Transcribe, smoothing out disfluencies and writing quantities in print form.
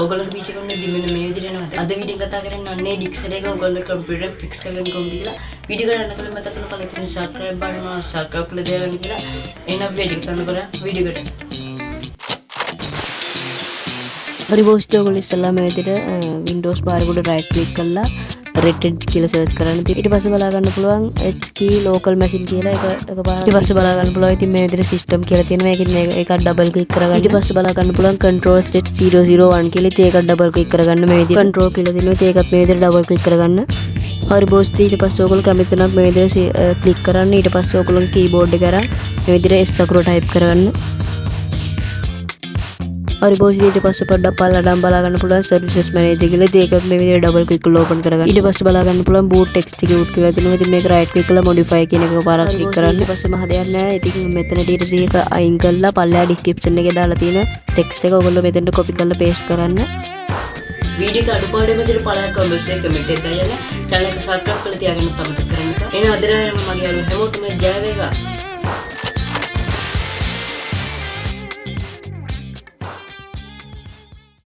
ඔයගොල්ලෝ PC එක උන්නේ දිවෙන මේ විදිහට යනවා. අද වීඩියෝ කතා කරන්නේ අන්නේ ඩික්ෂනරි එක ඔයගොල්ලෝ කම්පියුටර් ෆික්ස් කරගන්න කොහොමද කියලා. වීඩියෝ කරන්න කලින් මතක් කරලා ඉතින් subscribe බටන් එක subscribe කරලා දාගන්න කියලා. එහෙනම් වීඩියෝ එක තන කරා වීඩියෝ එකට. හරි බොස් ඔයගොල්ලෝ ඉස්සලා මේ විදිහට Windows bar එකට right click කරලා rated කියලා search කරන්න. ඊට පස්සේ බලා ගන්න පුළුවන් HT local machine කියලා එකපාරට. ඊට පස්සේ බලා ගන්න පුළුවන් ඉතින් මේ විදිහට system කියලා තියෙනවා. ඒකෙන් ඒක double click කරගන්න. ඊට පස්සේ බලා ගන්න පුළුවන් control set 001 කියලා. ඉතින් ඒක double click කරගන්න මේ විදිහට. control කියලා තියෙනවා. ඉතින් ඒකත් මේ විදිහට double click කරගන්න. හරි බොස් ඊට පස්සේ ඔයගොල්ලෝ කැමති නම් මේ විදිහට click කරන්න. ඊට පස්සේ ඔයගොල්ලෝ keyboard එක කරා මේ විදිහට S අකුර type කරගන්න. हरी बोस ඊට පස්සේ පොඩ්ඩක් බලලා බලා ගන්න පුළුවන් සර්විසස් මැනේජර් කියලා. ඉතින් ඒකත් මේ විදිහට ඩබල් ක්ලික් කරලා ඕපන් කරගන්න. ඊට පස්සේ බලා ගන්න පුළුවන් boot execute කියලා තියෙනවා. ඉතින් මේක right click කරලා modify කියන එක පාරක් ක්ලික් කරන්න. ඊට පස්සේ මහ දෙයක් නැහැ. ඉතින් මෙතන ඊට ඒක අයින් කරලා පල්ලෙහා description එකේ දාලා තියෙන text එක ඔයගොල්ලෝ මෙතෙන්ට copy කරලා paste කරන්න. වීඩියෝ එක අඩුපාඩු මෙතන පළයක් කමෙන්ට් එකේ කමෙන්ට් එක දාලා channel එක subscribe කරලා තියාගන්න තමයි කරන්න. එහෙනම් අදට මගේ හැමෝටම ජය වේවා.